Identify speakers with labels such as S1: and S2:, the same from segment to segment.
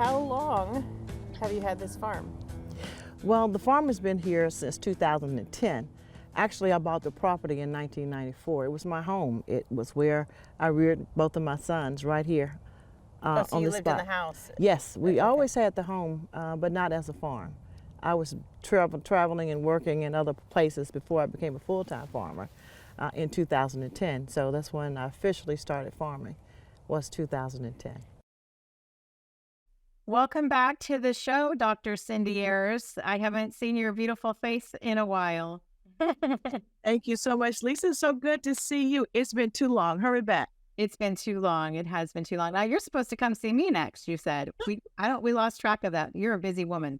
S1: how long have you had this farm?
S2: Well, the farm has been here since 2010. Actually, I bought the property in 1994. It was my home. It was where I reared both of my sons right here
S1: So
S2: on
S1: you
S2: the
S1: lived
S2: spot.
S1: in the house?
S2: Yes, we
S1: Okay.
S2: always had the home, but not as a farm. I was traveling and working in other places before I became a full-time farmer in 2010. So that's when I officially started farming, was 2010.
S3: Welcome back to the show, Dr. Cindy Ayers. I haven't seen your beautiful face in a while.
S4: Thank you so much, Lisa. It's so good to see you. It's been too long. Hurry back.
S3: It's been too long. It has been too long. Now you're supposed to come see me next, you said. We lost track of that. You're a busy woman.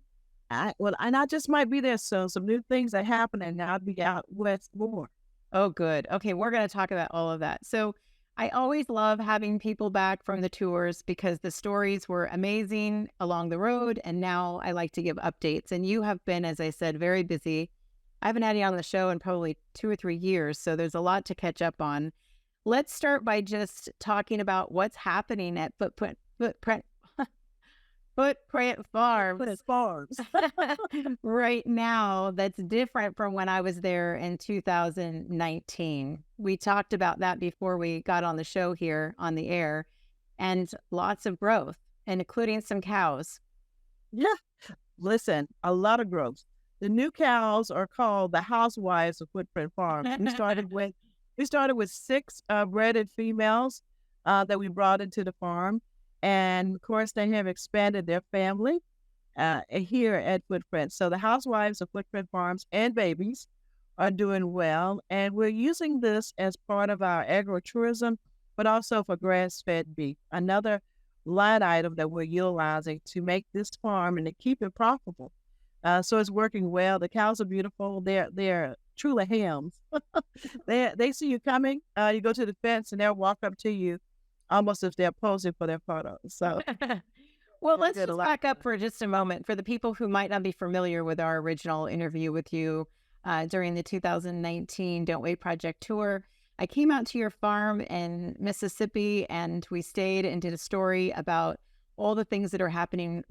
S4: And I just might be there soon. Some new things are happening, and I'll be out west more.
S3: Oh, good. Okay, we're going to talk about all of that. So I always love having people back from the tours because the stories were amazing along the road, and now I like to give updates. And you have been, as I said, very busy. I haven't had you on the show in probably 2 or 3 years, so there's a lot to catch up on. Let's start by just talking about what's happening at Footprint Farms right now that's different from when I was there in 2019. We talked about that before we got on the show here on the air, and lots of growth, and including some cows.
S4: Yeah. Listen, a lot of growth. The new cows are called the housewives of Footprint Farms. We started with 6 breeded females that we brought into the farm. And of course, they have expanded their family here at Footprint. So the housewives of Footprint Farms and babies are doing well. And we're using this as part of our agritourism, but also for grass-fed beef, another line item that we're utilizing to make this farm and to keep it profitable. So it's working well. The cows are beautiful. They're truly hams. They see you coming. You go to the fence and they'll walk up to you almost if they're posing for their photos. So,
S3: well, let's just back up for just a moment for the people who might not be familiar with our original interview with you during the 2019 Don't Wait Project tour. I came out to your farm in Mississippi, and we stayed and did a story about all the things that were happening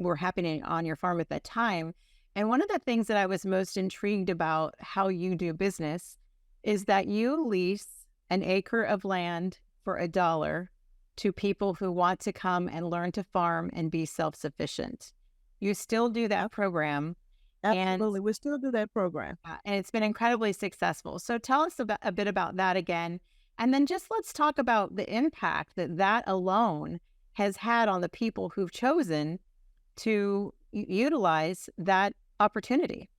S3: on your farm at that time. And one of the things that I was most intrigued about how you do business is that you lease an acre of land for $1 to people who want to come and learn to farm and be self-sufficient. You still do that program.
S4: Absolutely. We still do that program.
S3: And it's been incredibly successful. So tell us a bit about that again. And then just let's talk about the impact that alone has had on the people who've chosen to utilize that opportunity.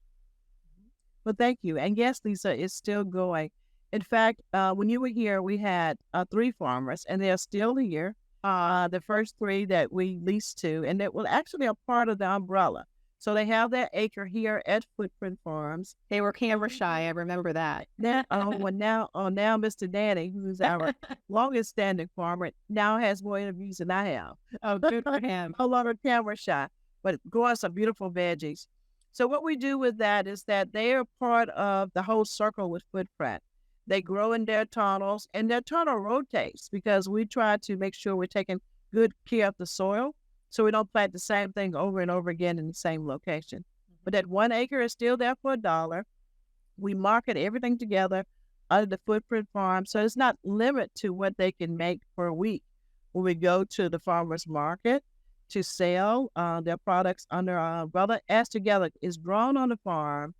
S4: Well, thank you. And yes, Lisa, it's still going. In fact, when you were here, we had 3 farmers, and they're still here. The first 3 that we leased to, and that were actually a part of the umbrella. So they have their acre here at Footprint Farms.
S3: They were camera shy. I remember that.
S4: Now Mr. Danny, who's our longest standing farmer, now has more interviews than I have.
S3: Oh, good for him.
S4: A lot of camera shy, but growing some beautiful veggies. So what we do with that is that they are part of the whole circle with Footprint. They grow in their tunnels, and their tunnel rotates because we try to make sure we're taking good care of the soil so we don't plant the same thing over and over again in the same location. But that 1 acre is still there for $1. We market everything together under the Footprint Farm, so it's not limited to what they can make per week. When we go to the farmers market to sell their products under our umbrella, as Together is grown on the farm,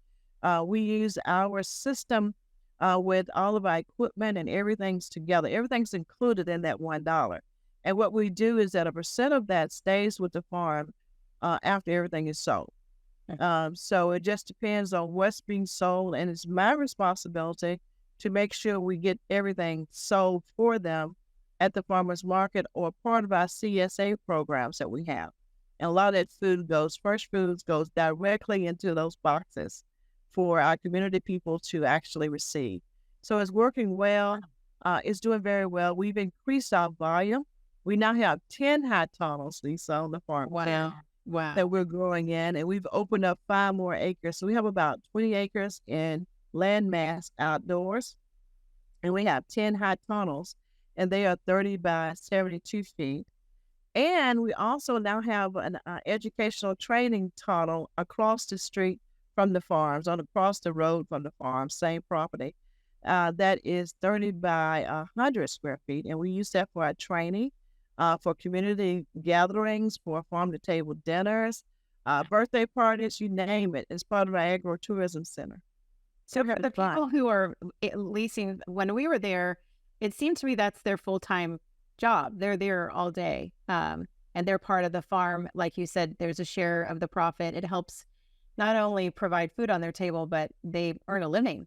S4: we use our system with all of our equipment and everything's together. Everything's included in that $1. And what we do is that a percent of that stays with the farm after everything is sold. So it just depends on what's being sold, and it's my responsibility to make sure we get everything sold for them at the farmers market or part of our CSA programs that we have. And a lot of that fresh foods goes directly into those boxes for our community people to actually receive. So it's working well. It's doing very well. We've increased our volume. We now have 10 high tunnels, Lisa, on the farm.
S3: Wow.
S4: That we're growing in, and we've opened up 5 more acres. So we have about 20 acres in land mass outdoors, and we have 10 high tunnels, and they are 30 by 72 feet. And we also now have an educational training tunnel across the street from the farms, on across the road from the farm, same property. That is 30 by 100 square feet. And we use that for our training, for community gatherings, for farm-to-table dinners, birthday parties, you name it. It's part of our agro-tourism center.
S3: So for the people who are leasing, when we were there, it seemed to me that's their full-time job. They're there all day, and they're part of the farm. Like you said, there's a share of the profit. It helps not only provide food on their table, but they earn a living.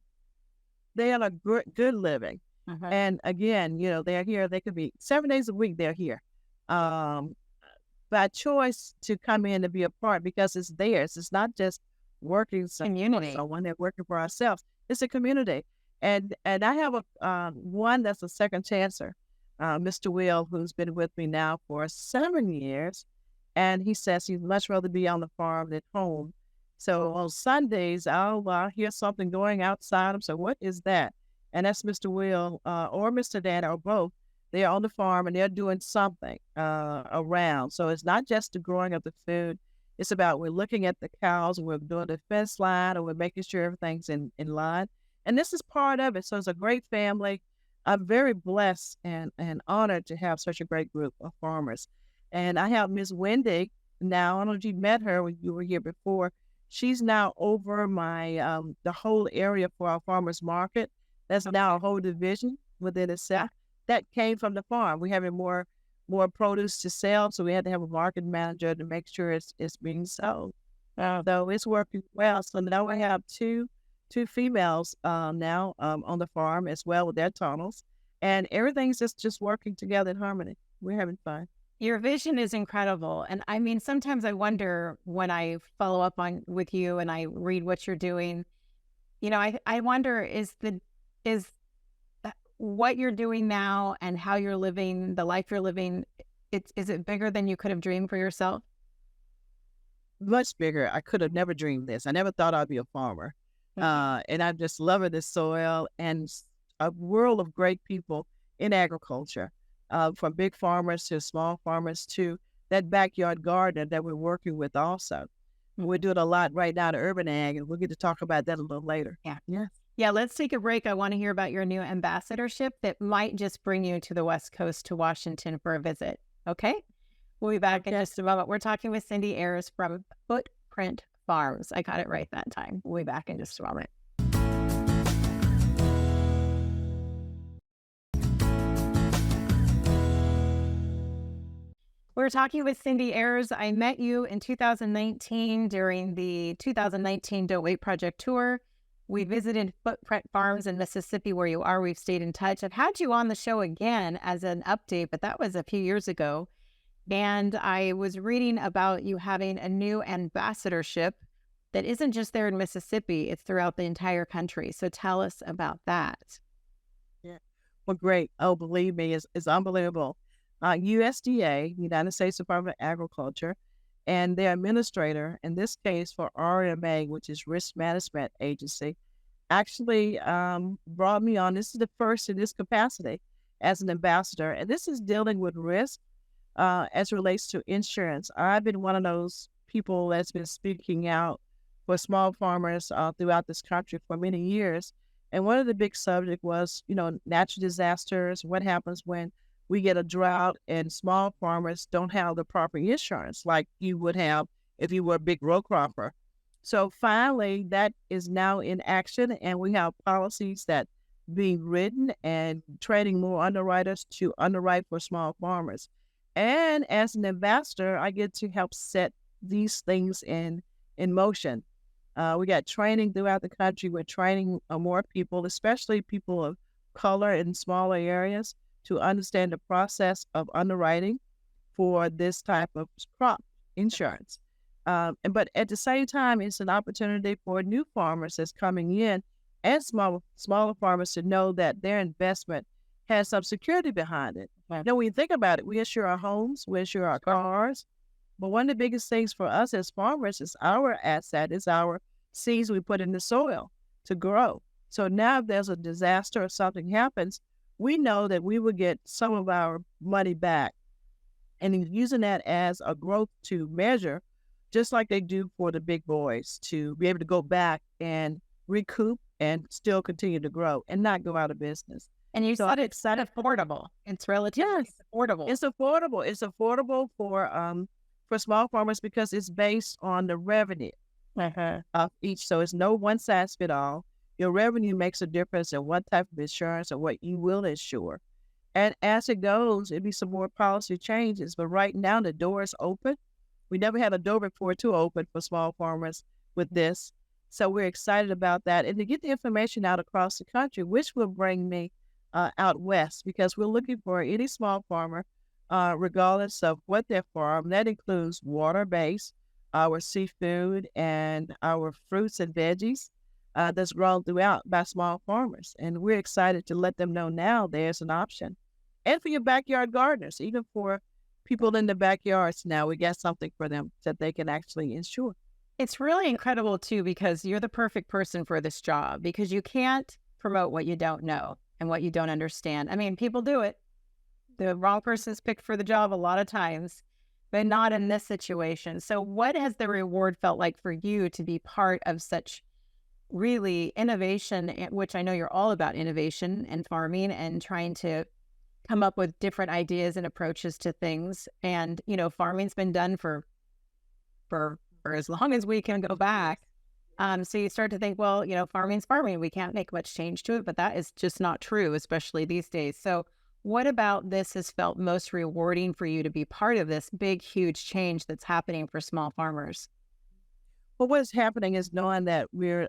S4: They earn a good living. And again, they're here. They could be 7 days a week. They're here by choice to come in and be a part, because it's theirs. It's not just working
S3: community.
S4: Someone they're working for ourselves. It's a community. And I have one that's a second chancer, Mr. Will, who's been with me now for 7 years, and he says he'd much rather be on the farm than home. So on Sundays, I'll hear something going outside. So what is that? And that's Mr. Will or Mr. Dan or both. They're on the farm and they're doing something around. So it's not just the growing of the food. It's about we're looking at the cows, and we're doing the fence line, and we're making sure everything's in line. And this is part of it. So it's a great family. I'm very blessed and honored to have such a great group of farmers. And I have Miss Wendy now. I don't know if you met her when you were here before. She's now over my the whole area for our farmers market. That's now a whole division within itself. That came from the farm. We having more produce to sell, so we had to have a market manager to make sure it's being sold. So it's working well. So now we have two females now on the farm as well with their tunnels, and everything's just working together in harmony. We're having fun.
S3: Your vision is incredible. And I mean, sometimes I wonder when I follow up with you and I read what you're doing, I wonder is what you're doing now and how you're living, the life you're living, is it bigger than you could have dreamed for yourself?
S4: Much bigger. I could have never dreamed this. I never thought I'd be a farmer. And I'm just loving the soil and a world of great people in agriculture. From big farmers to small farmers to that backyard gardener that we're working with also. We're doing a lot right now to urban ag, and we'll get to talk about that a little later.
S3: Yeah, let's take a break. I want to hear about your new ambassadorship that might just bring you to the West Coast to Washington for a visit. Okay? We'll be back in just a moment. We're talking with Cindy Ayers from Footprint Farms. I got it right that time. We'll be back in just a moment. We're talking with Cindy Ayers. I met you in 2019 during the 2019 Don't Wait Project tour. We visited Footprint Farms in Mississippi, where you are. We've stayed in touch. I've had you on the show again as an update, but that was a few years ago. And I was reading about you having a new ambassadorship that isn't just there in Mississippi, it's throughout the entire country. So tell us about that.
S4: Yeah. Well, great. Oh, believe me, it's unbelievable. USDA, United States Department of Agriculture, and their administrator, in this case for RMA, which is Risk Management Agency, actually brought me on. This is the first in this capacity as an ambassador, and this is dealing with risk as it relates to insurance. I've been one of those people that's been speaking out for small farmers throughout this country for many years, and one of the big subjects was, natural disasters. What happens when we get a drought and small farmers don't have the proper insurance like you would have if you were a big row cropper. So finally, that is now in action, and we have policies that being written and training more underwriters to underwrite for small farmers. And as an ambassador, I get to help set these things in motion. We got training throughout the country. We're training more people, especially people of color in smaller areas, to understand the process of underwriting for this type of crop insurance. But at the same time, it's an opportunity for new farmers that's coming in and smaller farmers to know that their investment has some security behind it. Right. Now, when you think about it, we insure our homes, we insure our cars, but one of the biggest things for us as farmers is our asset, is our seeds we put in the soil to grow. So now if there's a disaster or something happens, we know that we will get some of our money back and using that as a growth to measure, just like they do for the big boys, to be able to go back and recoup and still continue to grow and not go out of business.
S3: And you
S4: So
S3: said
S4: I'm
S3: it's
S4: excited.
S3: affordable. It's relatively
S4: Yes,
S3: affordable.
S4: it's affordable. It's affordable for small farmers because it's based on the revenue of each. So it's no one size fit all. Your revenue makes a difference in what type of insurance or what you will insure. And as it goes, it'll be some more policy changes. But right now, the door is open. We never had a door before to open for small farmers with this. So we're excited about that. And to get the information out across the country, which will bring me out west, because we're looking for any small farmer, regardless of what their farm. That includes water-based, our seafood, and our fruits and veggies that's grown throughout by small farmers. And we're excited to let them know now there's an option. And for your backyard gardeners, even for people in the backyards now, we got something for them that they can actually insure.
S3: It's really incredible, too, because you're the perfect person for this job, because you can't promote what you don't know and what you don't understand. I mean, people do it. The wrong person's picked for the job a lot of times, but not in this situation. So what has the reward felt like for you to be part of such really innovation, which I know you're all about innovation and farming and trying to come up with different ideas and approaches to things. And, you know, farming's been done for as long as we can go back. So you start to think, well, you know, farming's farming. We can't make much change to it, but that is just not true, especially these days. So what about this has felt most rewarding for you to be part of this big, huge change that's happening for small farmers?
S4: Well, what's happening is knowing that we'll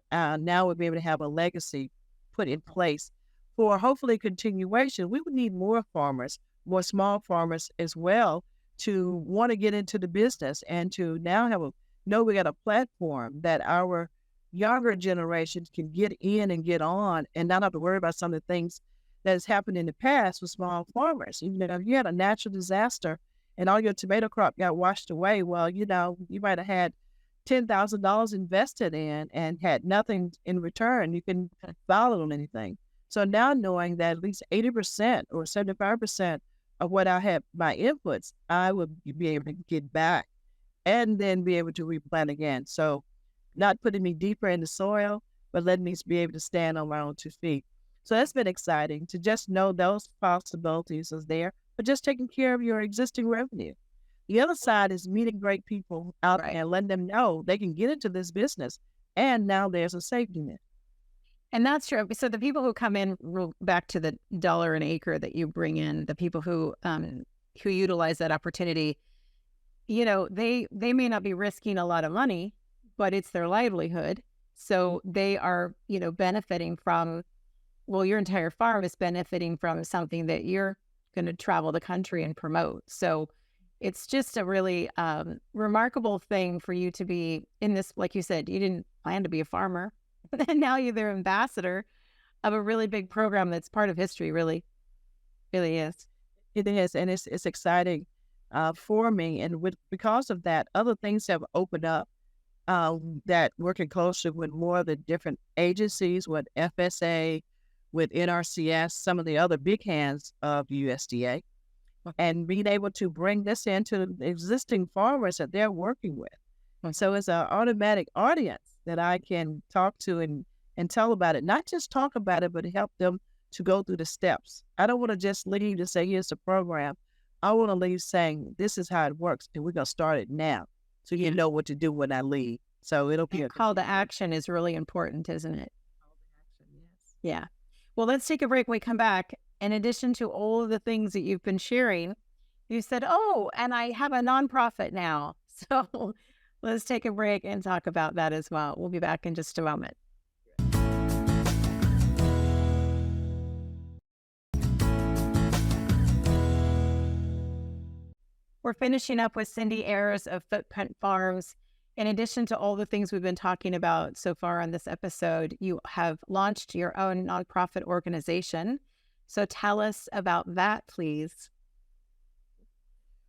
S4: be able to have a legacy put in place for hopefully continuation. We would need more farmers, more small farmers as well, to want to get into the business and to now know we got a platform that our younger generations can get in and get on and not have to worry about some of the things that has happened in the past with small farmers. You know, if you had a natural disaster and all your tomato crop got washed away, well, you know, you might have had $10,000 invested in and had nothing in return. You couldn't file on anything. So now knowing that at least 80% or 75% of what I have, my inputs, I would be able to get back and then be able to replant again. So not putting me deeper in the soil, but letting me be able to stand on my own 2 feet. So that's been exciting to just know those possibilities is there, but just taking care of your existing revenue. The other side is meeting great people out there and letting them know they can get into this business. And now there's a safety net.
S3: And that's true. So the people who come in, back to the dollar an acre that you bring in, the people who utilize that opportunity, you know, they may not be risking a lot of money, but it's their livelihood. So they are, you know, benefiting from, well, your entire farm is benefiting from something that you're going to travel the country and promote. So it's just a really remarkable thing for you to be in this. Like you said, you didn't plan to be a farmer. And now you're the ambassador of a really big program that's part of history, really is.
S4: It is, and it's exciting for me. And because of that, other things have opened up that working closely with more of the different agencies, with FSA, with NRCS, some of the other big hands of USDA, and being able to bring this into the existing farmers that they're working with. So it's an automatic audience that I can talk to and tell about it. Not just talk about it, but help them to go through the steps. I don't want to just leave to say, here's the program. I want to leave saying, this is how it works, and we're going to start it now. So you know what to do when I leave. So it'll be
S3: a call to action is really important, isn't it?
S4: Call to action, yes.
S3: Yeah. Well, let's take a break. When we come back, in addition to all of the things that you've been sharing, you said, oh, and I have a nonprofit now. So let's take a break and talk about that as well. We'll be back in just a moment. We're finishing up with Cindy Ayers of Footprint Farms. In addition to all the things we've been talking about so far on this episode, you have launched your own nonprofit organization. So tell us about that, please.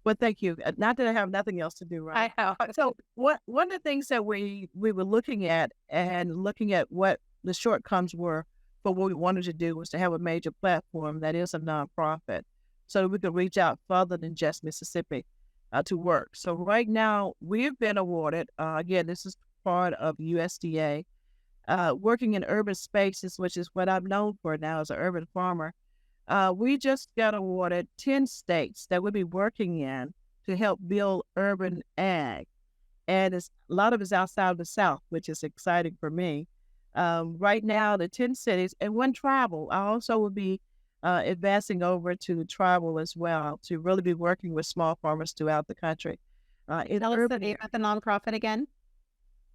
S4: Well, thank you. Not that I have nothing else to do, right?
S3: I know.
S4: So one of the things that we were looking at what the shortcomings were for what we wanted to do was to have a major platform that is a nonprofit so that we could reach out further than just Mississippi to work. So right now, we've been awarded, again, this is part of USDA, working in urban spaces, which is what I'm known for now as an urban farmer. We just got awarded 10 states that we'll be working in to help build urban ag. And a lot of it's outside of the South, which is exciting for me. Right now, the 10 cities and one tribal. I also will be advancing over to tribal as well to really be working with small farmers throughout the country.
S3: Tell us the name of the nonprofit again.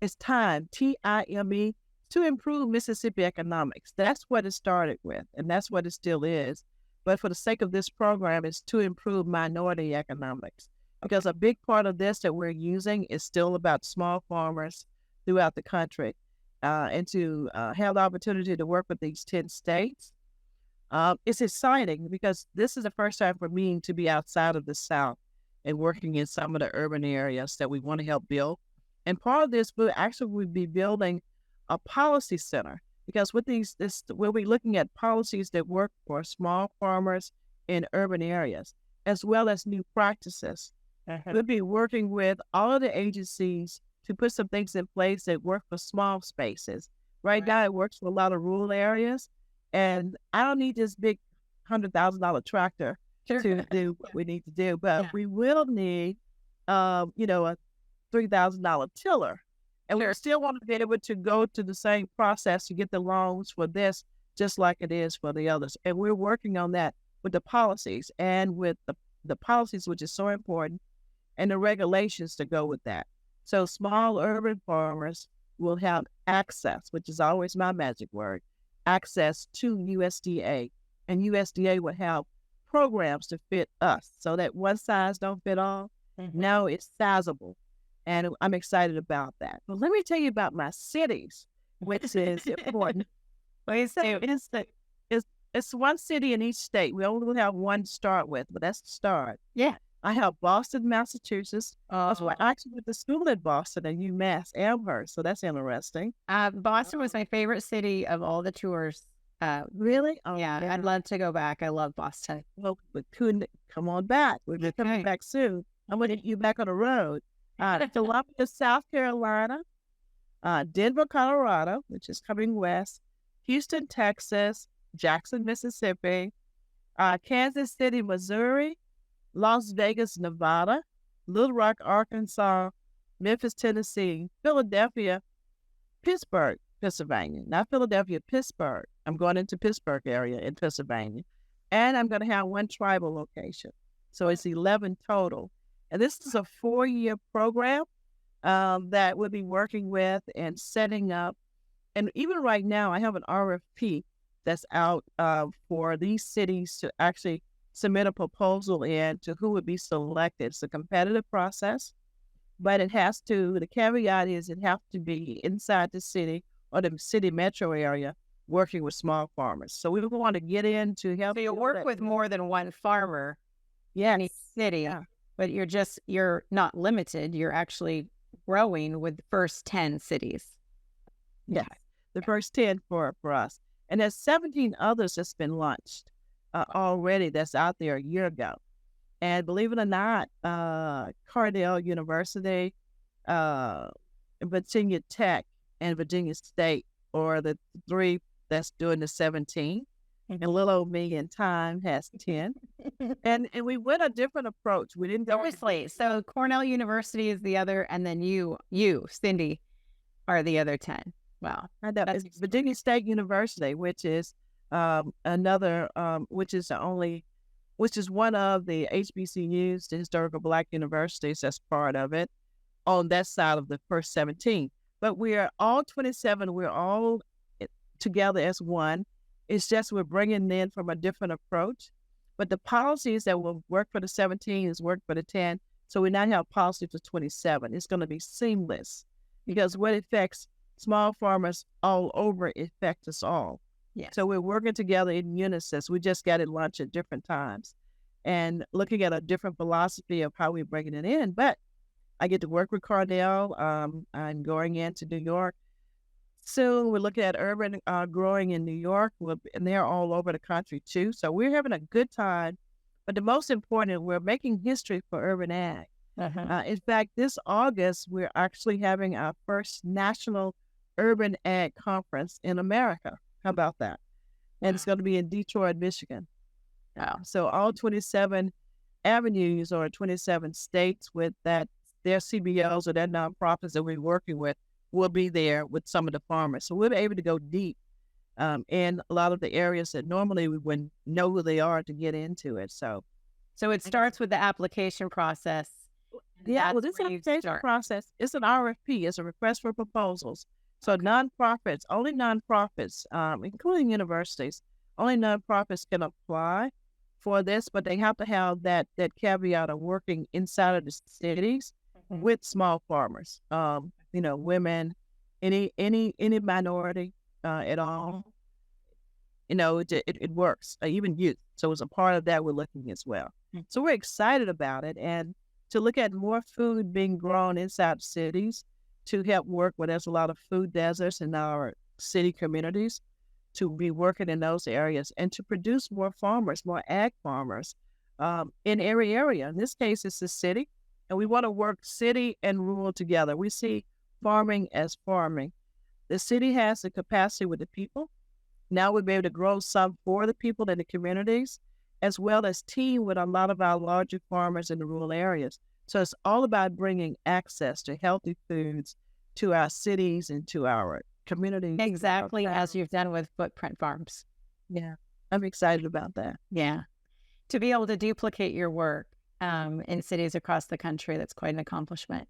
S4: It's TIME, TIME, to improve Mississippi economics. That's what it started with, and that's what it still is. But for the sake of this program, it's to improve minority economics, because a big part of this that we're using is still about small farmers throughout the country. And to have the opportunity to work with these 10 states, it's exciting because this is the first time for me to be outside of the South and working in some of the urban areas that we want to help build. And part of this, we'll be building a policy center, because with we'll be looking at policies that work for small farmers in urban areas, as well as new practices. We'll be working with all of the agencies to put some things in place that work for small spaces. Right now, it works for a lot of rural areas, and I don't need this big $100,000 tractor to do what we need to do, but we will need, a $3,000 tiller. And we still want to be able to go to the same process to get the loans for this, just like it is for the others. And we're working on that with the policies and with the policies, which is so important, and the regulations to go with that. So small urban farmers will have access, which is always my magic word, access to USDA. And USDA will have programs to fit us, so that one size don't fit all. Now it's sizable. And I'm excited about that. But let me tell you about my cities, which is important. It's one city in each state. We only have one to start with, but that's the start.
S3: Yeah.
S4: I have Boston, Massachusetts. So I actually went to school at Boston at UMass Amherst, so that's interesting.
S3: Boston was my favorite city of all the tours.
S4: Really?
S3: Yeah, I'd love to go back. I love Boston.
S4: Well, we couldn't come on back. We're coming back soon. I'm going to get you back on the road. Columbia, South Carolina, Denver, Colorado, which is coming west, Houston, Texas, Jackson, Mississippi, Kansas City, Missouri, Las Vegas, Nevada, Little Rock, Arkansas, Memphis, Tennessee, Philadelphia, Pittsburgh, Pennsylvania. Not Philadelphia, Pittsburgh. I'm going into Pittsburgh area in Pennsylvania. And I'm going to have one tribal location. So it's 11 total. And this is a 4-year program that we'll be working with and setting up. And even right now, I have an RFP that's out for these cities to actually submit a proposal in to who would be selected. It's a competitive process, but the caveat is it has to be inside the city or the city metro area working with small farmers. So we want to get in to help.
S3: So you work with more than one farmer in each city. Yeah. But you're not limited. You're actually growing with the first 10 cities.
S4: Yeah, the first 10 for us. And there's 17 others that's been launched already that's out there a year ago. And believe it or not, Cornell University, Virginia Tech, and Virginia State are the 3 that's doing the 17. And little old me in time has 10. and we went a different approach. We didn't go.
S3: Obviously. So Cornell University is the other, and then you, Cindy, are the other 10. Wow.
S4: It's Virginia State University, which is another, which is one of the HBCUs, the historical Black universities that's part of it, on that side of the first 17. But we are all 27. We're all together as one. It's just we're bringing in from a different approach. But the policies that will work for the 17 is work for the 10. So we now have policy for 27. It's going to be seamless because what affects small farmers all over affects us all.
S3: Yeah.
S4: So we're working together in unison. We just got it launched at different times and looking at a different philosophy of how we're bringing it in. But I get to work with Cornell. I'm going into New York. Soon we're looking at urban growing in New York, and they're all over the country too. So we're having a good time But the most important, we're making history for urban ag. In fact, this August, we're actually having our first national urban ag conference in America. How about that? And it's going to be in Detroit, Michigan. So all 27 avenues or 27 states with that, their CBOs or their nonprofits that we're working with will be there with some of the farmers. So we'll be able to go deep in a lot of the areas that normally we wouldn't know who they are to get into it. So
S3: it starts with the application process.
S4: Yeah, well, this application process is an RFP. It's a request for proposals. So nonprofits, only nonprofits, including universities, only nonprofits can apply for this, but they have to have that caveat of working inside of the cities with small farmers, women, any minority at all. It works, even youth. So as a part of that, we're looking as well. So we're excited about it, and to look at more food being grown inside cities to help work where there's a lot of food deserts in our city communities, to be working in those areas and to produce more farmers, more ag farmers in every area. In this case, it's the city, and we want to work city and rural together. We see farming as farming. The city has the capacity with the people. Now we'll be able to grow some for the people in the communities, as well as team with a lot of our larger farmers in the rural areas. So it's all about bringing access to healthy foods to our cities and to our communities.
S3: Exactly as you've done with Footprint Farms.
S4: Yeah, I'm excited about that.
S3: Yeah. To be able to duplicate your work in cities across the country, that's quite an accomplishment.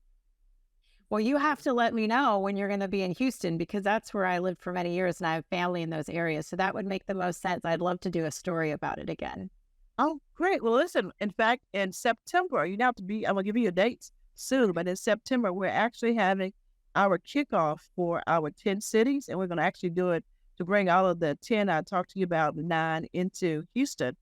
S3: Well, you have to let me know when you're going to be in Houston, because that's where I lived for many years and I have family in those areas. So that would make the most sense. I'd love to do a story about it again.
S4: Oh, great. Well, listen, in fact, in September, I'm going to give you your dates soon, but in September, we're actually having our kickoff for our 10 cities, and we're going to actually do it to bring all of the 10 I talked to you about, the 9, into Houston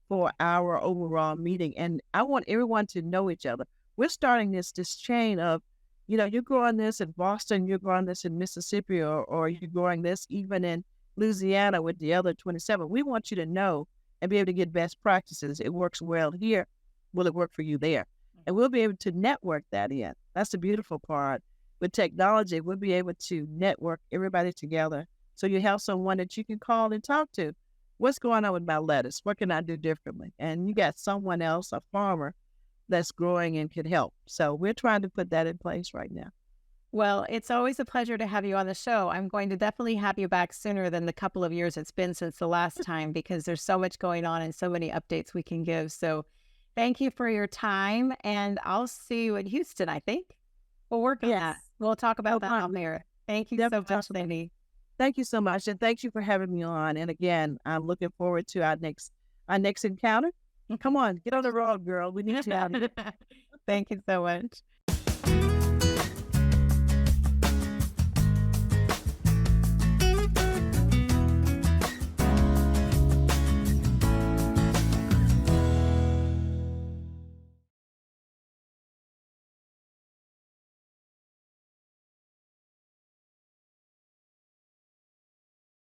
S4: for our overall meeting. And I want everyone to know each other. We're starting this chain of, you're growing this in Boston, you're growing this in Mississippi, or you're growing this even in Louisiana with the other 27. We want you to know and be able to get best practices. It works well here. Will it work for you there? And we'll be able to network that in. That's the beautiful part. With technology, we'll be able to network everybody together. So you have someone that you can call and talk to. What's going on with my lettuce? What can I do differently? And you got someone else, a farmer, that's growing and can help. So we're trying to put that in place right now.
S3: Well, it's always a pleasure to have you on the show. I'm going to definitely have you back sooner than the couple of years it's been since the last time, because there's so much going on and so many updates we can give. So thank you for your time, and I'll see you in Houston, I think. We'll work on that. We'll talk about that on there. Thank you so much, Cindy.
S4: Thank you so much, and thank you for having me on. And again, I'm looking forward to our next encounter. Come on, get on the road, girl. We need to have you.
S3: Thank you so much.